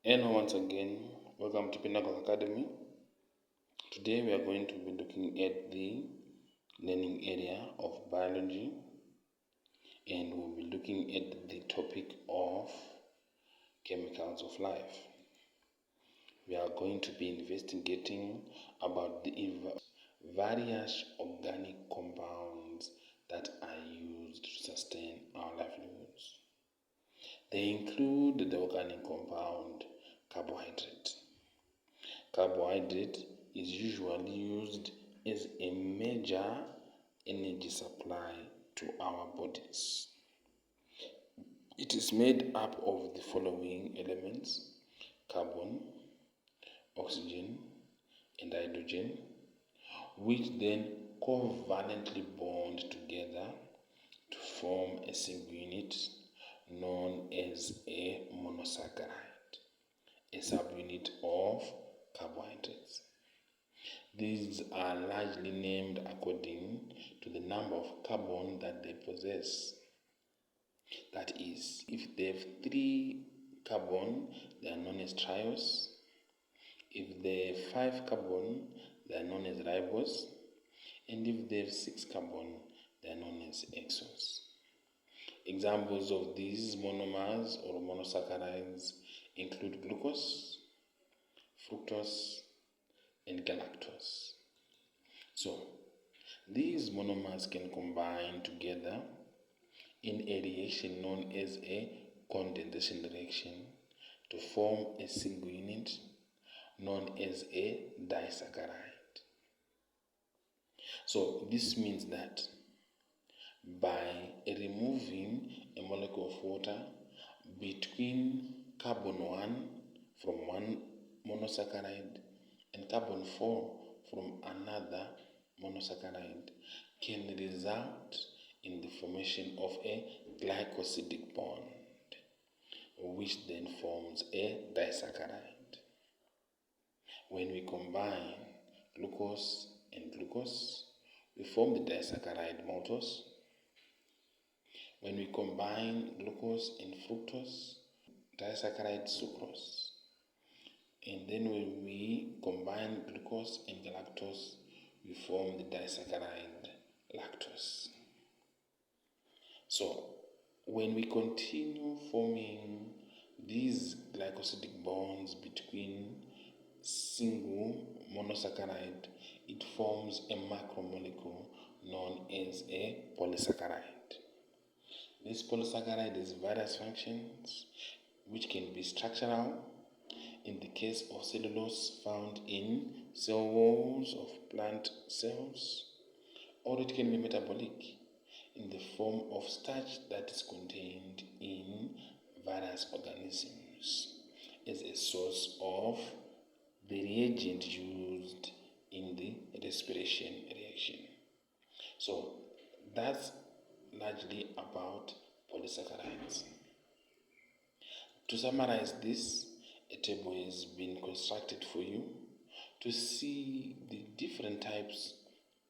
Hello once again, welcome to Pinnacle Academy. Today we are going to be looking at the learning area of biology, and we'll be looking at the topic of chemicals of life. We are going to be investigating about the various organic compounds that are used to sustain our livelihoods. They include the organic compound carbohydrate. Carbohydrate is usually used as a major energy supply to our bodies. It is made up of the following elements: carbon, oxygen, and hydrogen, which then covalently bond together to form a single unit known as a monosaccharide, a subunit of carbohydrates. These are largely named according to the number of carbon that they possess. That is, if they have 3 carbon, they are known as triose. If they have 5 carbon, they are known as ribose. And if they have 6 carbon, they are known as hexose. Examples of these monomers or monosaccharides include glucose, fructose, and galactose. So, these monomers can combine together in a reaction known as a condensation reaction to form a single unit known as a disaccharide. So, this means that by removing a molecule of water between carbon 1 from one monosaccharide and carbon 4 from another monosaccharide can result in the formation of a glycosidic bond, which then forms a disaccharide. When we combine glucose and glucose, we form the disaccharide maltose. When we combine glucose and fructose, disaccharide sucrose. And then when we combine glucose and galactose, we form the disaccharide lactose. So, when we continue forming these glycosidic bonds between single monosaccharide, it forms a macromolecule known as a polysaccharide. This polysaccharide has various functions, which can be structural, in the case of cellulose found in cell walls of plant cells, or it can be metabolic, in the form of starch that is contained in various organisms as a source of the reagent used in the respiration reaction. So that's largely about polysaccharides. To summarize this, a table has been constructed for you to see the different types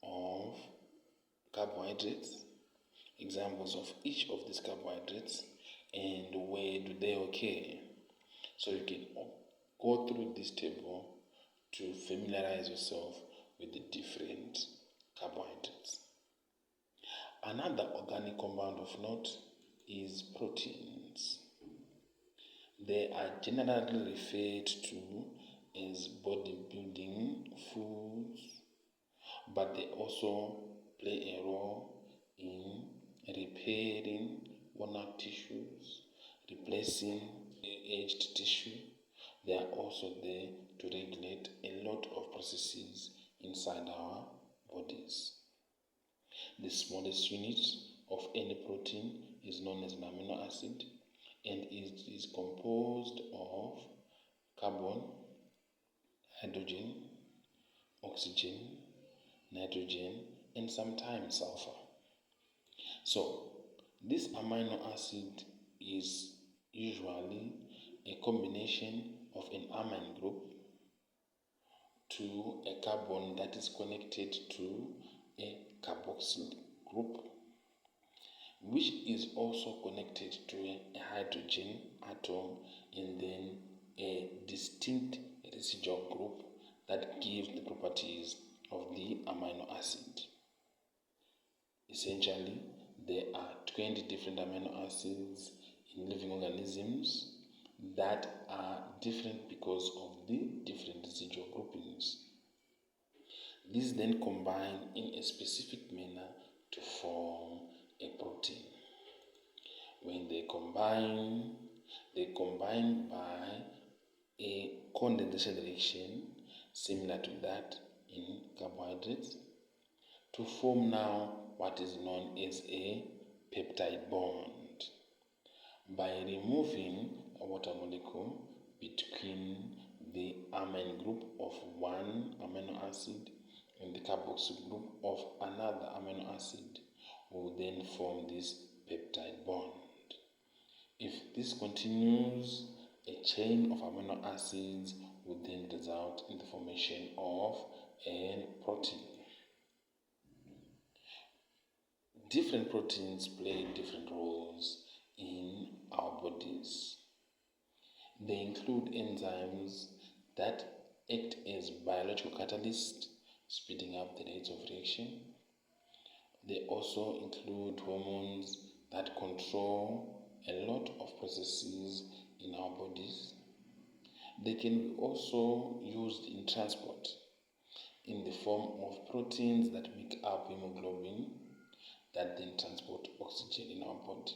of carbohydrates, examples of each of these carbohydrates, and where do they occur. So you can go through this table to familiarize yourself with the different carbohydrates. Another organic compound of note is proteins. They are generally referred to as bodybuilding foods, but they also play a role in repairing worn-out tissues, replacing aged tissue. They are also there to regulate a lot of processes inside our bodies. The smallest unit of any protein is known as an amino acid, and it is composed of carbon, hydrogen, oxygen, nitrogen, and sometimes sulfur. So, this amino acid is usually a combination of an amine group to a carbon that is connected to a carboxyl group, which is also connected to a hydrogen atom, and then a distinct residual group that gives the properties of the amino acid. Essentially, there are 20 different amino acids in living organisms that are different because of the different residual groupings. These then combine in a specific manner to form a protein. When they combine by a condensation reaction similar to that in carbohydrates to form now what is known as a peptide bond. By removing a water molecule between the amine group of one amino acid and the carboxyl group of another amino acid, will then form this peptide bond. If this continues, a chain of amino acids will then result in the formation of a protein. Different proteins play different roles in our bodies. They include enzymes that act as biological catalysts, speeding up the rates of reaction. They also include hormones that control a lot of processes in our bodies. They can be also used in transport in the form of proteins that make up hemoglobin that then transport oxygen in our body.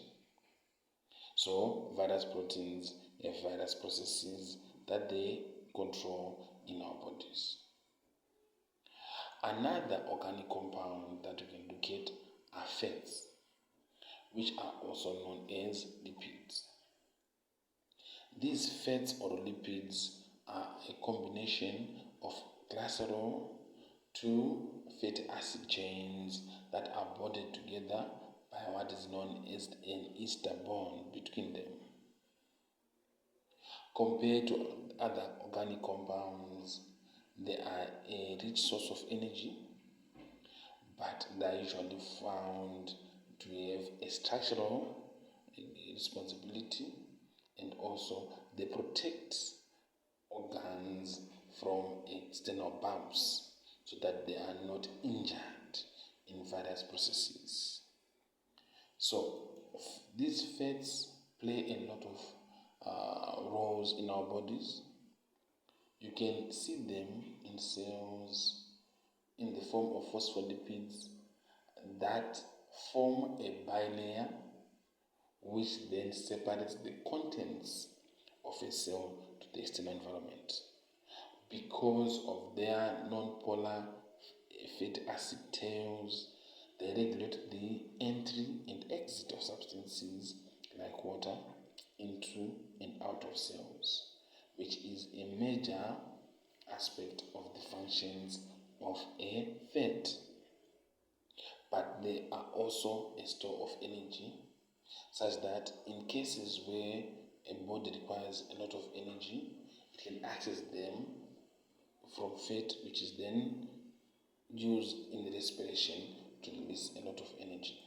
So various proteins have various processes that they control in our bodies. Another organic compound that we can look at are fats, which are also known as lipids. These fats or lipids are a combination of glycerol to fatty acid chains that are bonded together by what is known as an ester bond between them. Compared to other organic compounds, they are a rich source of energy, but they are usually found to have a structural responsibility, and also they protect organs from external bumps so that they are not injured in various processes. So these fats play a lot of roles in our bodies. You can see them in cells in the form of phospholipids that form a bilayer which then separates the contents of a cell to the external environment. Because of their non-polar fatty acid tails, they regulate the entry and exit of substances like water into and out of cells, which is a major aspect of the functions of a fat. But they are also a store of energy, such that in cases where a body requires a lot of energy, it can access them from fat, which is then used in the respiration to release a lot of energy.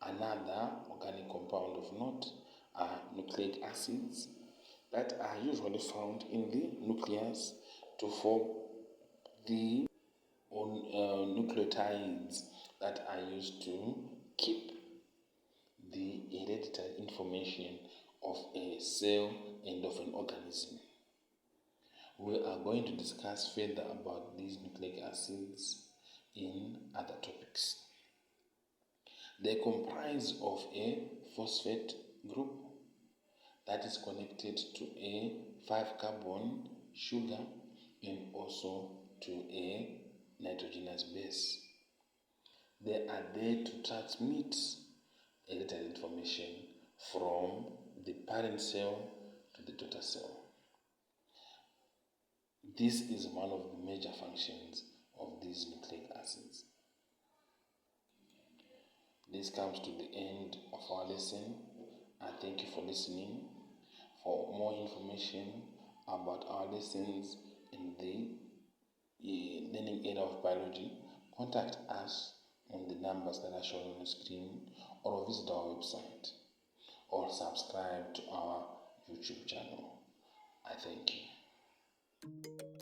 Another organic compound of note are nucleic acids that are usually found in the nucleus to form the nucleotides that are used to keep the hereditary information of a cell and of an organism. We are going to discuss further about these nucleic acids in other topics. They comprise of a phosphate group that is connected to a 5-carbon sugar and also to a nitrogenous base. They are there to transmit hereditary information from the parent cell to the daughter cell. This is one of the major functions of these nucleic acids. This comes to the end of our lesson. I thank you for listening. For more information about our lessons in the learning area of biology, contact us on the numbers that are shown on the screen, or visit our website, or subscribe to our YouTube channel. I thank you.